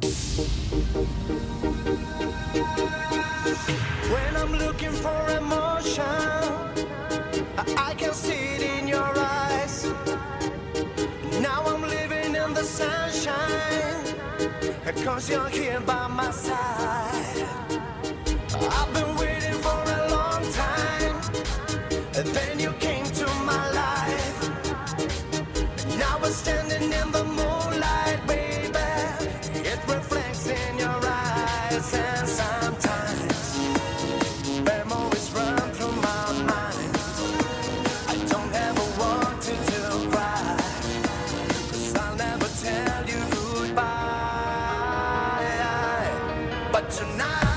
When I'm looking for emotion, I can see it in your eyes. Now I'm living in the sunshine, 'cause you're here by my side. I've been waiting for a long time, and then you came to my life. Now we're standing in the moonlight, baby. It reflects in your eyes, and sometimes memories run through my mind. I don't ever want to cry, 'cause I'll never tell you goodbye. But tonight